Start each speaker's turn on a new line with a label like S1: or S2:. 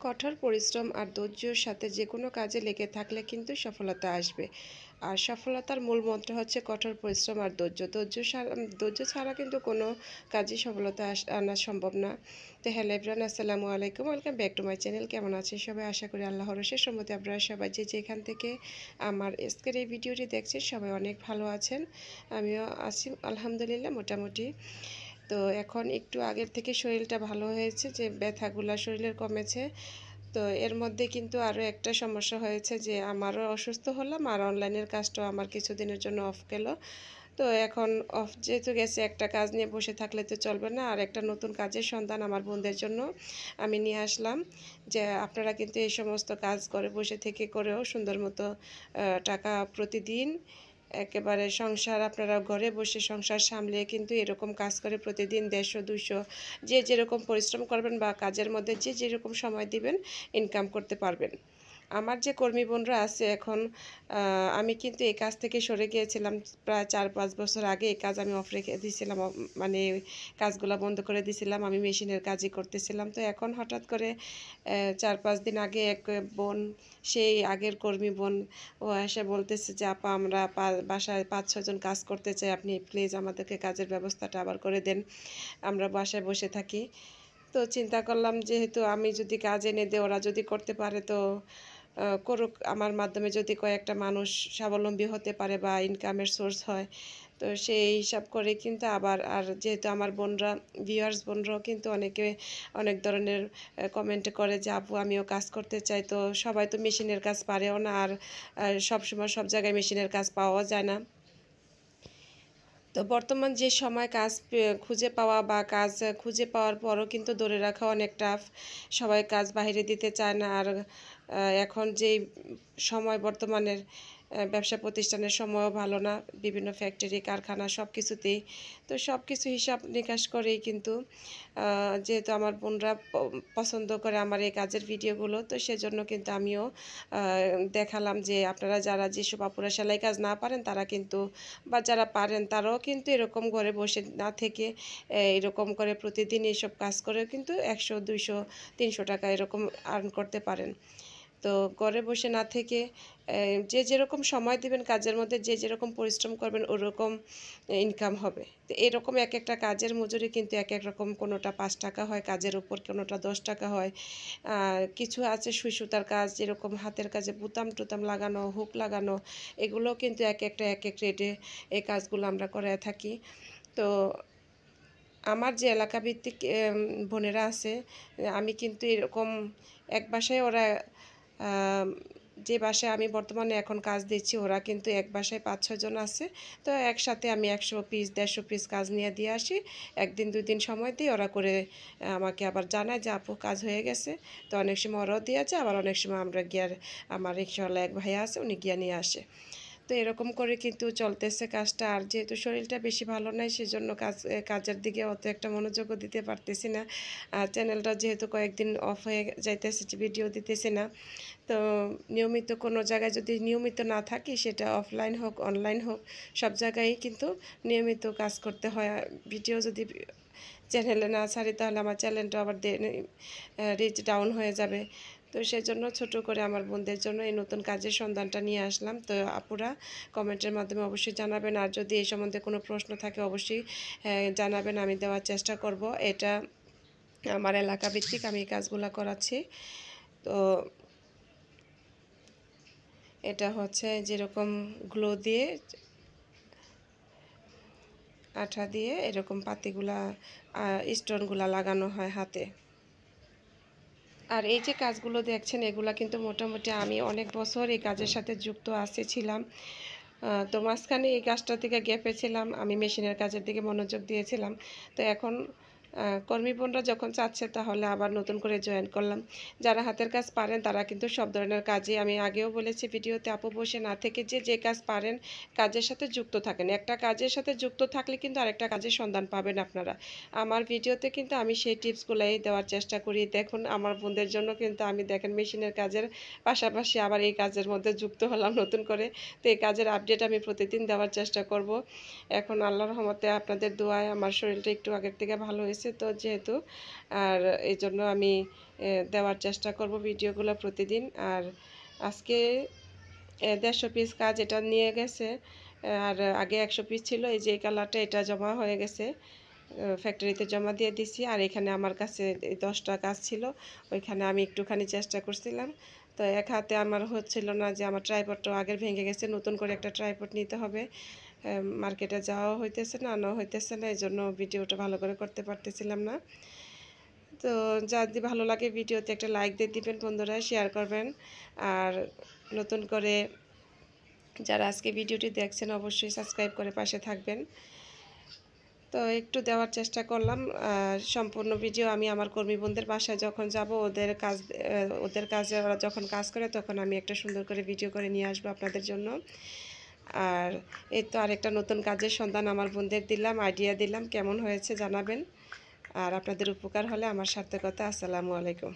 S1: কঠোর পরিশ্রম আর ধৈর্যের সাথে যে কোনো কাজে লেগে থাকলে কিন্তু সফলতা আসবে। আর সফলতার মূল মন্ত্র হচ্ছে কঠোর পরিশ্রম আর ধৈর্য। ধৈর্য ছাড়া কিন্তু কোনো কাজে সফলতা আনা সম্ভব না। তো হ্যালো এভরিওয়ান, আসসালামু আলাইকুম। Welcome back to my channel. কেমন আছেন সবাই? আশা করি আল্লাহর অশেষ রহমতে আপনারা সবাই যে যেখান থেকে আমার আজকের এই ভিডিওটি দেখছেন সবাই অনেক ভালো আছেন। আমিও আছি আলহামদুলিল্লাহ মোটামুটি। তো এখন একটু আগের থেকে শরীরটা ভালো হয়েছে, যে ব্যথাগুলা শরীরের কমেছে। তো এর মধ্যে কিন্তু আরও একটা সমস্যা হয়েছে, যে আমারও অসুস্থ হলাম আর অনলাইনের কাজটাও আমার কিছুদিনের জন্য অফ গেল। তো এখন অফ যেহেতু গেছে, একটা কাজ নিয়ে বসে থাকলে তো চলবে না, আর একটা নতুন কাজের সন্ধান আমার বোনদের জন্য আমি নিয়ে আসলাম, যে আপনারা কিন্তু এই সমস্ত কাজ করে বসে থেকে করেও সুন্দর মতো টাকা প্রতিদিন একেবারে সংসার, আপনারা ঘরে বসে সংসার সামলিয়ে কিন্তু এরকম কাজ করে প্রতিদিন 150-200 যে যেরকম পরিশ্রম করবেন বা কাজের মধ্যে যে যেরকম সময় দিবেন ইনকাম করতে পারবেন। আমার যে কর্মী বোনরা আছে এখন, আমি কিন্তু এই কাজ থেকে সরে গিয়েছিলাম প্রায় 4-5 বছর আগে। এই কাজ আমি অফ রেখে দিয়েছিলাম, মানে কাজগুলো বন্ধ করে দিয়েছিলাম, আমি মেশিনের কাজই করতেছিলাম। তো এখন হঠাৎ করে 4-5 দিন আগে এক বোন, সেই আগের কর্মী বোন, ও এসে বলতেছে যে আপা আমরা বাসায় 5-6 জন কাজ করতে চাই, আপনি প্লিজ আমাদেরকে কাজের ব্যবস্থাটা আবার করে দেন, আমরা বাসায় বসে থাকি। তো চিন্তা করলাম, যেহেতু আমি যদি কাজ এনে দিই, ওরা যদি করতে পারে তো করুক, আমার মাধ্যমে যদি কয়েকটা মানুষ স্বাবলম্বী হতে পারে বা ইনকামের সোর্স হয়। তো সেই হিসাব করে কিন্তু আবার, আর যেহেতু আমার বোনরা, ভিউয়ার্স বোনরাও কিন্তু অনেকে অনেক ধরনের কমেন্ট করে যে আপু আমিও কাজ করতে চাই। তো সবাই তো মেশিনের কাজ পারেও না, আর সবসময় সব জায়গায় মেশিনের কাজ পাওয়া যায় না। তো বর্তমান যে সময় কাজ খুঁজে পাওয়া বা কাজ খুঁজে পাওয়ার পরও কিন্তু ধরে রাখা অনেক টাফ। সবাই কাজ বাইরে দিতে চায় না। আর এখন যেই সময় বর্তমানের, ব্যবসা প্রতিষ্ঠানের সময়ও ভালো না, বিভিন্ন ফ্যাক্টরি কারখানা সব কিছুতেই। তো সব কিছু হিসাব নিকাশ করেই কিন্তু, যেহেতু আমার বোনরা পছন্দ করে আমার এই কাজের ভিডিওগুলো, তো সেজন্য কিন্তু আমিও দেখালাম যে আপনারা যারা যেসব আপুরা সেলাই কাজ না পারেন তারা কিন্তু, বা যারা পারেন তারাও কিন্তু এরকম ঘরে বসে না থেকে এরকম করে প্রতিদিন এইসব কাজ করেও কিন্তু 100, 200, 300 টাকা এরকম আর্ন করতে পারেন। তো ঘরে বসে না থেকে যে যেরকম সময় দিবেন কাজের মধ্যে, যে যেরকম পরিশ্রম করবেন ওরকম ইনকাম হবে। তো এরকম এক একটা কাজের মজুরি কিন্তু এক এক রকম, কোনোটা 5 টাকা হয় কাজের উপর, কোনোটা 10 টাকা হয়। কিছু আছে সুই সুতার কাজ, যেরকম হাতের কাজে বুতাম টুতাম লাগানো, হুক লাগানো, এগুলো কিন্তু এক একটা এক এক রেটে এই কাজগুলো আমরা করে থাকি। তো আমার যে এলাকা ভিত্তিক বোনেরা আছে, আমি কিন্তু এরকম এক বাসায় ওরা, যে বাসায় আমি বর্তমানে এখন কাজ দিচ্ছি, ওরা কিন্তু এক বাসায় 5-6 জন আছে। তো একসাথে আমি 100 পিস 150 পিস কাজ নিয়ে দিয়ে আসি। 1 দিন 2 দিন সময় দিই, ওরা করে আমাকে আবার জানায় যে আপু কাজ হয়ে গেছে। তো অনেক সময় ওরাও দিয়ে যায়, আবার অনেক সময় আমরা গিয়ে, আমার রিক্সাওয়ালা এক ভাইয়া আছে উনি গিয়ে নিয়ে আসে। তো এরকম করে কিন্তু চলতেছে কাজটা। আর যেহেতু শরীরটা বেশি ভালো নাই, সেজন্য কাজের দিকে অত একটা মনোযোগও দিতে পারতেছি না। আর চ্যানেলটা যেহেতু কয়েকদিন অফ হয়ে যাইতেছে, ভিডিও দিতেছি না। তো নিয়মিত কোনো জায়গায় যদি নিয়মিত না থাকি, সেটা অফলাইন হোক অনলাইন হোক, সব জায়গায় কিন্তু নিয়মিত কাজ করতে হয়। ভিডিও যদি চ্যানেলে না ছাড়ি তাহলে আমার চ্যানেলটা আবার রিচ ডাউন হয়ে যাবে। তো সেজন্য ছোট করে আমার বোনদের জন্য এই নতুন কাজের সন্ধানটা নিয়ে আসলাম। তো আপুরা কমেন্টের মাধ্যমে অবশ্যই জানাবেন, আর যদি এই সম্বন্ধে কোনো প্রশ্ন থাকে অবশ্যই জানাবেন, আমি দেওয়ার চেষ্টা করব। এটা আমার এলাকা ভিত্তিক আমি এই কাজগুলো করাচ্ছি। তো এটা হচ্ছে যেরকম গ্লো দিয়ে, আঠা দিয়ে এরকম পাতিগুলা, স্টোনগুলা লাগানো হয় হাতে। আর এই যে কাজগুলো দেখছেন, এগুলা কিন্তু মোটামুটি আমি অনেক বছর এই কাজের সাথে যুক্ত ছিলাম। তো মাঝখানে এই কাজটা থেকে গ্যাপে ছিলাম, আমি মেশিনের কাজের দিকে মনোযোগ দিয়েছিলাম। তো এখন কর্মী বোনরা যখন চাচ্ছে, তাহলে আবার নতুন করে জয়েন করলাম। যারা হাতের কাজ পারেন তারা কিন্তু সব ধরনের কাজে, আমি আগেও বলেছি ভিডিওতে, আপু বসে না থেকে যে কাজ পারেন কাজের সাথে যুক্ত থাকেন। একটা কাজের সাথে যুক্ত থাকলে কিন্তু আরেকটা কাজের সন্ধান পাবেন আপনারা। আমার ভিডিওতে কিন্তু আমি সেই টিপসগুলোই দেওয়ার চেষ্টা করি। দেখুন আমার বোনদের জন্য কিন্তু আমি, দেখেন, মেশিনের কাজের পাশাপাশি আবার এই কাজের মধ্যে যুক্ত হলাম নতুন করে। তো এই কাজের আপডেট আমি প্রতিদিন দেওয়ার চেষ্টা করব। এখন আল্লাহর রহমতে আপনাদের দোয়ায় আমার শরীরটা একটু আগের থেকে ভালো হয়েছে। তো যেহেতু, আর এই জন্য আমি দেওয়ার চেষ্টা করব ভিডিওগুলো প্রতিদিন। আর আজকে 150 পিস কাজ এটা নিয়ে গেছে, আর আগে 100 পিস ছিল। এই যে এই কালারটা এটা জমা হয়ে গেছে, ফ্যাক্টরিতে জমা দিয়ে দিছি। আর এখানে আমার কাছে 10টা কাজ ছিল, ওইখানে আমি একটুখানি চেষ্টা করছিলাম। তো এক হাতে আমার হচ্ছিল না, যে আমার ট্রাইপডটাও আগের ভেঙে গেছে, নতুন করে একটা ট্রাইপড নিতে হবে। মার্কেটে যাওয়া হইতেছে না, আনাও হইতেছে না, এই জন্য ভিডিওটা ভালো করে করতে পারতেছিলাম না। তো যদি ভালো লাগে ভিডিওতে একটা লাইক দিয়ে দিবেন বন্ধুরা, শেয়ার করবেন। আর নতুন করে যারা আজকে ভিডিওটি দেখছেন অবশ্যই সাবস্ক্রাইব করে পাশে থাকবেন। তো একটু দেওয়ার চেষ্টা করলাম। সম্পূর্ণ ভিডিও আমি আমার কর্মী বোনদের বাসায় যখন যাব, ওদের কাজে ওরা যখন কাজ করে তখন আমি একটা সুন্দর করে ভিডিও করে নিয়ে আসবো আপনাদের জন্য। আর এই তো আরেকটা নতুন কাজের সন্ধান আমার বোনদের দিলাম, আইডিয়া দিলাম, কেমন হয়েছে জানাবেন। আর আপনাদের উপকার হলে আমার সার্থকতা। আসসালামু আলাইকুম।